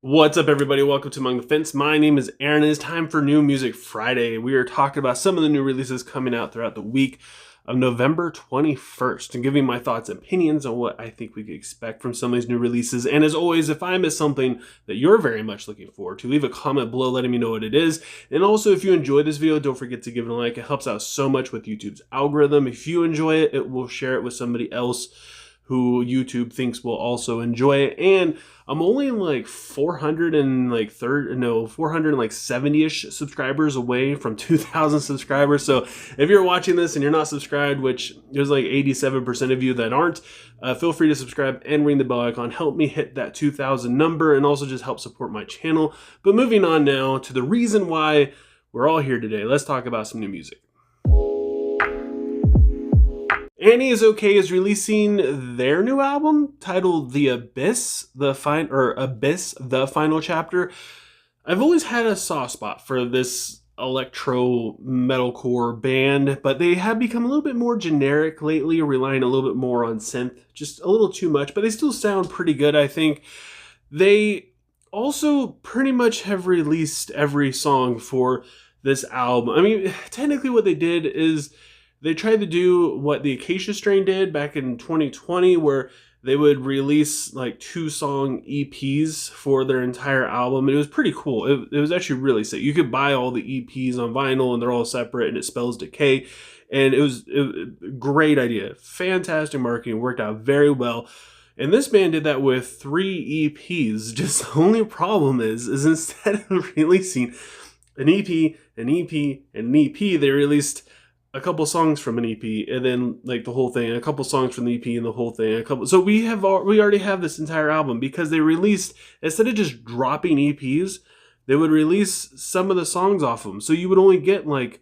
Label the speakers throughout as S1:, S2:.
S1: What's up, everybody? Welcome to Among the Fence. My name is Aaron, and it's time for New Music Friday. We are talking about some of the new releases coming out throughout the week of November 21st and giving my thoughts and opinions on what I think we could expect from some of these new releases. And as always, if I miss something that you're very much looking forward to, leave a comment below letting me know what it is. And also, if you enjoy this video, don't forget to give it a like. It helps out so much with YouTube's algorithm. If you enjoy it, it will share it with somebody else who YouTube thinks will also enjoy it. And I'm only like 470-ish subscribers away from 2,000 subscribers. So if you're watching this and you're not subscribed, which there's like 87% of you that aren't, feel free to subscribe and ring the bell icon. Help me hit that 2,000 number and also just help support my channel. But moving on now to the reason why we're all here today. Let's talk about some new music. Annisokay is releasing their new album titled The Abyss, the Final Chapter. I've always had a soft spot for this electro metalcore band, but they have become a little bit more generic lately, relying a little bit more on synth, just a little too much, but they still sound pretty good, I think. They also pretty much have released every song for this album. I mean, technically what they did is they tried to do what the Acacia Strain did back in 2020, where they would release like 2-song EPs for their entire album. And it was pretty cool. It was actually really sick. You could buy all the EPs on vinyl and they're all separate and it spells decay. And it was a great idea. Fantastic marketing. Worked out very well. And this band did that with 3 EPs. Just the only problem is instead of releasing an EP, an EP, and an EP, they released a couple songs from an EP and then like the whole thing, a couple songs from the EP and the whole thing, so we already have this entire album because they released, instead of just dropping EPs, they would release some of the songs off them, so you would only get like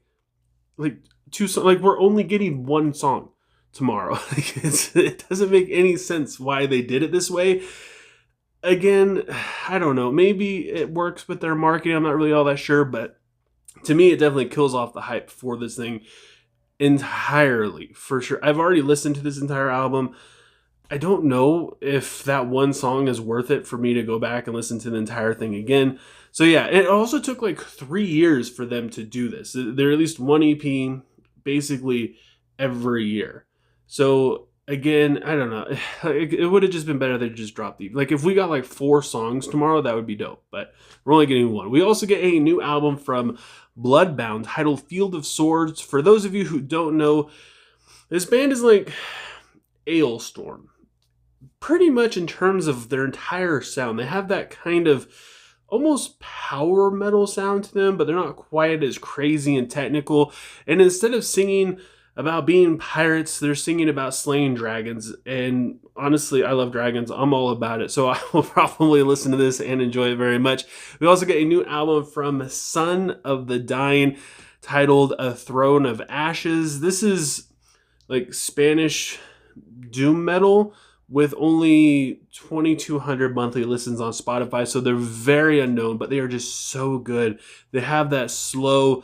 S1: 2 songs. Like, we're only getting 1 song tomorrow. It doesn't make any sense why they did it this way. Again, I don't know, maybe it works with their marketing, I'm not really all that sure, but to me it definitely kills off the hype for this thing entirely, for sure. I've already listened to this entire album. I don't know if that 1 song is worth it for me to go back and listen to the entire thing again. So yeah, it also took like 3 years for them to do this. They released 1 EP basically every year. So again, I don't know. It would have just been better if they just dropped the, like, if we got like 4 songs tomorrow, that would be dope. But we're only getting 1. We also get a new album from Bloodbound titled Field of Swords. For those of you who don't know, this band is like Ailstorm, pretty much in terms of their entire sound. They have that kind of almost power metal sound to them, but they're not quite as crazy and technical. And instead of singing about being pirates, they're singing about slaying dragons. And honestly, I love dragons. I'm all about it. So I will probably listen to this and enjoy it very much. We also get a new album from Son of the Dying titled A Throne of Ashes. This is like Spanish doom metal with only 2,200 monthly listens on Spotify. So they're very unknown, but they are just so good. They have that slow,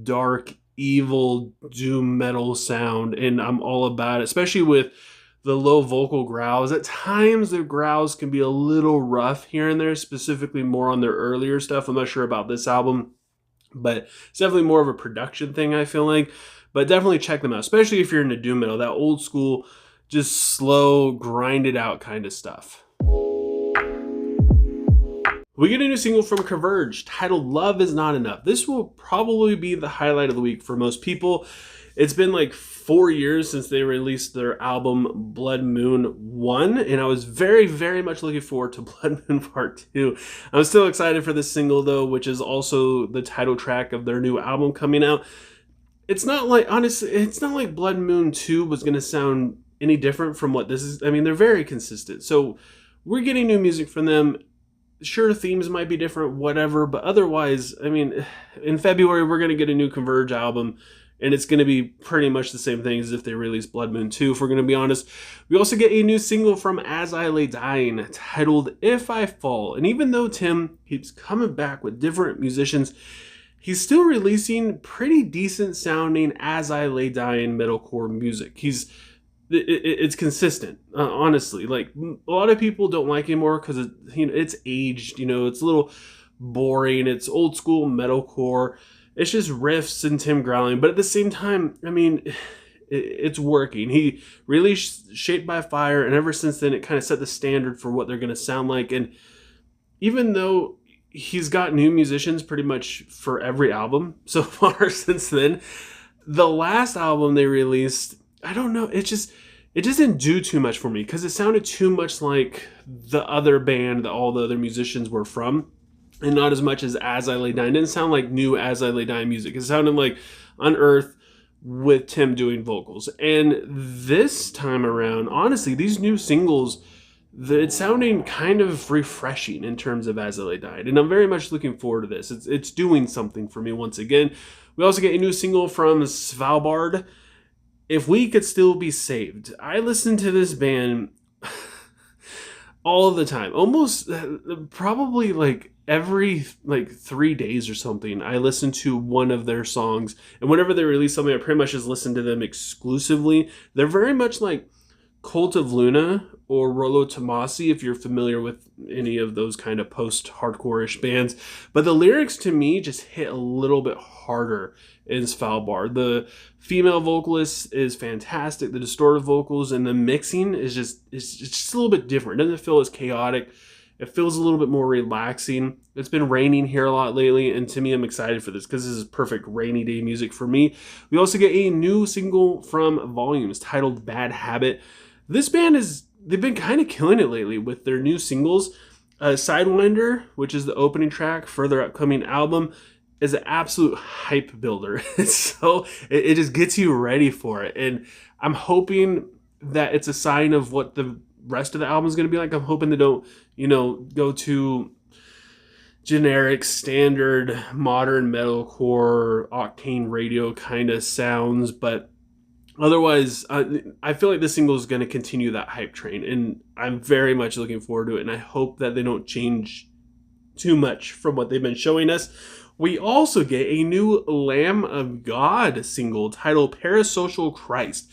S1: dark, evil doom metal sound, and I'm all about it, especially with the low vocal growls. At times the growls can be a little rough here and there, specifically more on their earlier stuff. I'm not sure about this album, but it's definitely more of a production thing, I feel like. But definitely check them out, especially if you're into doom metal, that old school, just slow, grinded out kind of stuff. We get a new single from Converge titled Love Is Not Enough. This will probably be the highlight of the week for most people. It's been like 4 years since they released their album Blood Moon 1, and I was very, very much looking forward to Blood Moon Part 2. I'm still excited for this single though, which is also the title track of their new album coming out. It's not like, honestly, it's not like Blood Moon 2 was going to sound any different from what this is. I mean, they're very consistent. So we're getting new music from them. Sure, themes might be different, whatever, but otherwise, I mean, in February, we're going to get a new Converge album, and it's going to be pretty much the same thing as if they released Blood Moon 2, if we're going to be honest. We also get a new single from As I Lay Dying titled If I Fall, and even though Tim keeps coming back with different musicians, he's still releasing pretty decent sounding As I Lay Dying metalcore music. He's it's consistent, honestly. Like, a lot of people don't like it anymore because it's aged. It's a little boring. It's old school metalcore. It's just riffs and Tim growling. But at the same time, I mean, it's working. He released Shaped by Fire, and ever since then, it kind of set the standard for what they're going to sound like. And even though he's got new musicians pretty much for every album so far since then, the last album they released, I don't know, it just didn't do too much for me because it sounded too much like the other band that all the other musicians were from, and not as much as I Lay Dying. It didn't sound like new As I Lay Dying music. It sounded like Unearth with Tim doing vocals. And this time around, honestly, these new singles, it's sounding kind of refreshing in terms of As I Lay Dying, and I'm very much looking forward to this. It's doing something for me once again. We also get a new single from Svalbard, If We Could Still Be Saved. I listen to this band all the time, almost probably like every 3 days or something. I listen to one of their songs, and whenever they release something, I pretty much just listen to them exclusively. They're very much like Cult of Luna or Rollo Tomasi, if you're familiar with any of those kind of post-hardcore-ish bands. But the lyrics to me just hit a little bit harder in Svalbard. The female vocalist is fantastic. The distorted vocals and the mixing is it's just a little bit different. It doesn't feel as chaotic. It feels a little bit more relaxing. It's been raining here a lot lately, and to me, I'm excited for this because this is perfect rainy day music for me. We also get a new single from Volumes titled Bad Habit. This band they've been kind of killing it lately with their new singles. Sidewinder, which is the opening track for their upcoming album, is an absolute hype builder. So it just gets you ready for it. And I'm hoping that it's a sign of what the rest of the album is going to be like. I'm hoping they don't, go to generic, standard, modern metalcore, Octane Radio kind of sounds, but otherwise, I feel like this single is going to continue that hype train, and I'm very much looking forward to it, and I hope that they don't change too much from what they've been showing us. We also get a new Lamb of God single titled Parasocial Christ.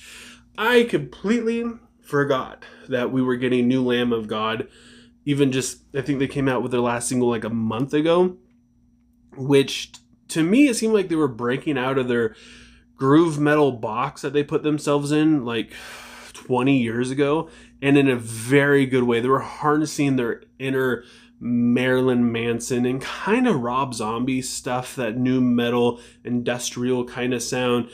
S1: I completely forgot that we were getting new Lamb of God. I think they came out with their last single like a month ago, which to me, it seemed like they were breaking out of their groove metal box that they put themselves in like 20 years ago, and in a very good way. They were harnessing their inner Marilyn Manson and kind of Rob Zombie stuff, that new metal industrial kind of sound,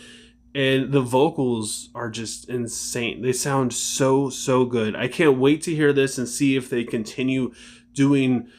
S1: and the vocals are just insane. They sound so good. I can't wait to hear this and see if they continue doing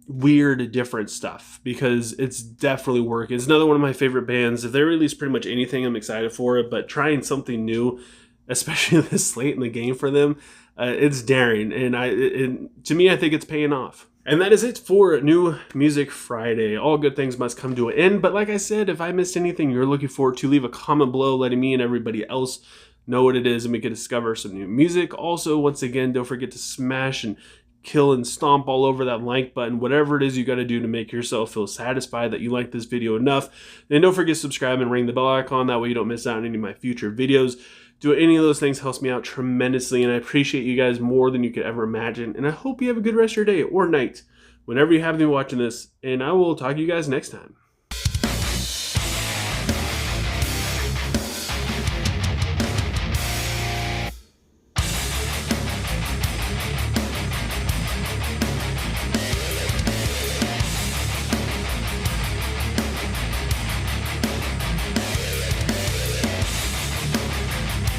S1: weird different stuff, because it's definitely working. It's another one of my favorite bands. If they release pretty much anything, I'm excited for it, but trying something new, especially this late in the game for them, it's daring, and to me, I think it's paying off. And that is it for New Music Friday. All good things must come to an end, but like I said, if I missed anything you're looking forward to, leave a comment below letting me and everybody else know what it is, and we can discover some new music. Also, once again, don't forget to smash and kill and stomp all over that like button, whatever it is you got to do to make yourself feel satisfied that you like this video enough. And don't forget to subscribe and ring the bell icon, that way you don't miss out on any of my future videos. Doing any of those things helps me out tremendously, and I appreciate you guys more than you could ever imagine. And I hope you have a good rest of your day or night whenever you have been watching this, and I will talk to you guys next time.